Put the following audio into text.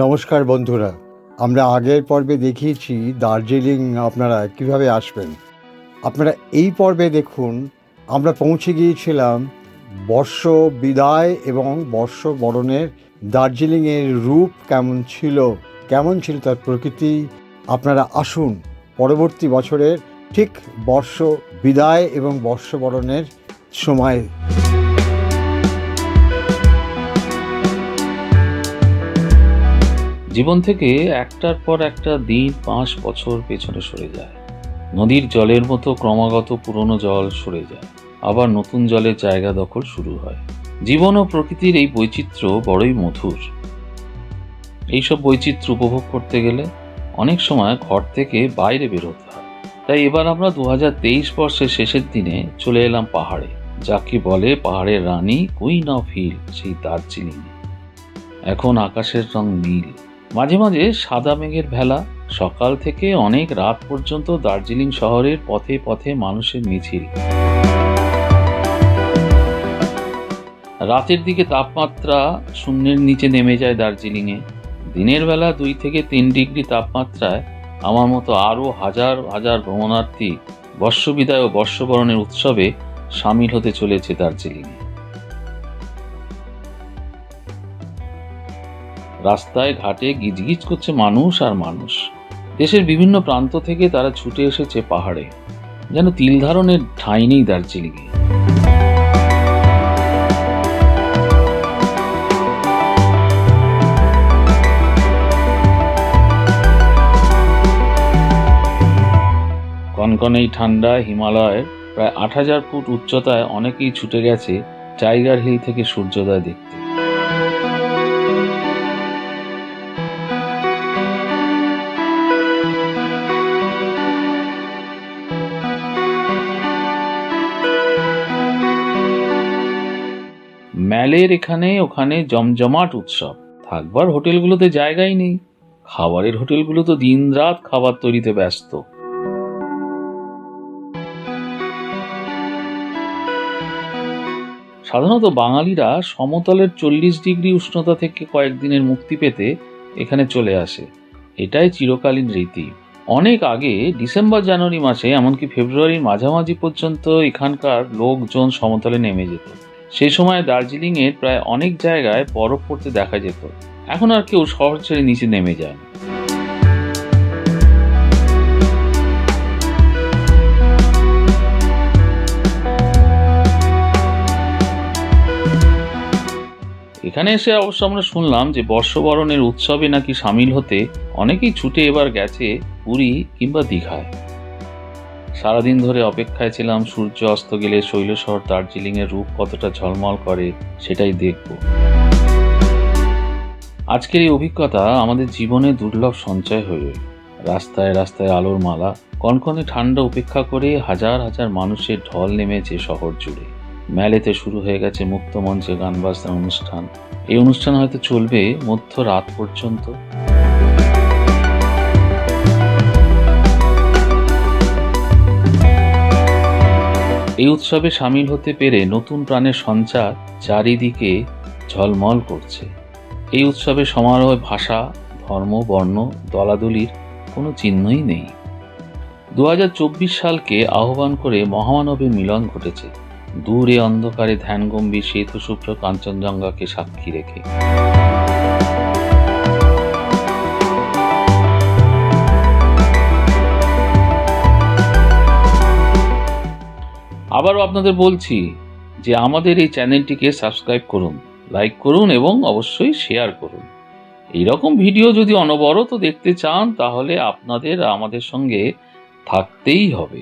নমস্কার বন্ধুরা, আমরা আগের পর্বে দেখিয়েছি দার্জিলিং আপনারা কিভাবে আসবেন। আপনারা এই পর্বে দেখুন, আমরা পৌঁছে গিয়েছিলাম বর্ষ বিদায় এবং বর্ষ বরণের। দার্জিলিংয়ের রূপ কেমন ছিল তার প্রকৃতি। আপনারা আসুন পরবর্তী বছরের ঠিক বর্ষ বিদায় এবং বর্ষ বরণের সময়। জীবন থেকে একটার পর একটা দিন 5 বছর পেছনে সরে যায়। নদীর জলের মতো ক্রমাগত পুরনো জল সরে যায়, আবার নতুন জলের জায়গা দখল শুরু হয়। জীবন ও প্রকৃতির এই বৈচিত্র্য বড়ই মধুর। এইসব বৈচিত্র্য উপভোগ করতে গেলে অনেক সময় ঘর থেকে বাইরে বেরোতে হয়। তাই এবার আমরা 2023 বর্ষের শেষের দিনে চলে এলাম পাহাড়ে, যাকে বলে পাহাড়ের রানী, কুইন অফ হিল, সেই দার্জিলিং। এখন আকাশের রং নীল, মাঝে মাঝে সাদা মেঘের ভেলা। সকাল থেকে অনেক রাত পর্যন্ত দার্জিলিং শহরের পথে পথে মানুষের মিছিল। রাতের দিকে তাপমাত্রা শূন্যের নিচে নেমে যায় দার্জিলিংয়ে। দিনের বেলা 2 থেকে 3 ডিগ্রি তাপমাত্রায় আমার মতো আরও হাজার হাজার ভ্রমণার্থী বর্ষবিদায় ও বর্ষবরণের উৎসবে সামিল হতে চলেছে দার্জিলিংয়ে। রাস্তায় ঘাটে গিজগিজ করছে মানুষ আর মানুষ। দেশের বিভিন্ন প্রান্ত থেকে তারা ছুটে এসেছে পাহাড়ে, যেন তিল ধারণের ঠাঁই নেই দার্জিলিংয়ে। কনকনেই ঠান্ডা হিমালয়ের প্রায় 8000 ফুট উচ্চতায় অনেকেই ছুটে গেছে টাইগার হিল থেকে সূর্যোদয় দেখতে। ম্যালের এখানে ওখানে জমজমাট উৎসব। থাকবার হোটেলগুলোতে জায়গাই নেই, খাবারের হোটেলগুলো তো দিনরাত খাবার তৈরিতে ব্যস্ত। সাধারণত বাঙালিরা সমতলের 40 ডিগ্রি উষ্ণতা থেকে কয়েকদিনের মুক্তি পেতে এখানে চলে আসে। এটাই চিরকালীন রীতি। অনেক আগে ডিসেম্বর জানুয়ারি মাসে, এমনকি ফেব্রুয়ারির মাঝামাঝি পর্যন্ত এখানকার লোকজন সমতলে নেমে যেত। সেই সময় দার্জিলিংয়ের প্রায় অনেক জায়গায় বরফ পড়তে দেখা যেত। এখন আর কেউ শহর ছেড়ে নিচে নেমে যায় না। এখানে এসে অবশ্য আমরা শুনলাম যে বর্ষবরণের উৎসবে নাকি সামিল হতে অনেকেই ছুটে এবার গেছে পুরী কিংবা দীঘায়। সারাদিন ধরে অপেক্ষায় ছিলাম সূর্য অস্ত গেলে শৈলশহর দার্জিলিংয়ের রূপ কতটা ঝলমল করে সেটাই দেখব। আজকের এই অভিজ্ঞতা আমাদের জীবনে দুর্লভ সঞ্চয় হয়ে রইল। রাস্তায় রাস্তায় আলোর মালা, কনকনে ঠান্ডা উপেক্ষা করে হাজার হাজার মানুষের ঢল নেমেছে শহর জুড়ে। মেলেতে শুরু হয়ে গেছে মুক্ত মঞ্চে গান বাজনার অনুষ্ঠান। এই অনুষ্ঠান হয়তো চলবে মধ্যরাত পর্যন্ত। এই উৎসবে সামিল হতে পেরে নতুন প্রাণের সঞ্চার চারিদিকে ঝলমল করছে। এই উৎসবে সমারোহে ভাষা, ধর্ম, বর্ণ, দলাদলির কোনো চিহ্নই নেই। 2024 সালকে আহ্বান করে মহামানবের মিলন ঘটেছে, দূরে অন্ধকারে ধ্যানগম্ভীর শ্বেতশুভ্র কাঞ্চনজঙ্ঘাকে সাক্ষী রেখে। আবারও আপনাদের বলছি যে আমাদের এই চ্যানেলটিকে সাবস্ক্রাইব করুন, লাইক করুন এবং অবশ্যই শেয়ার করুন। এইরকম ভিডিও যদি অনবরত দেখতে চান তাহলে আপনাদের আমাদের সঙ্গে থাকতেই হবে।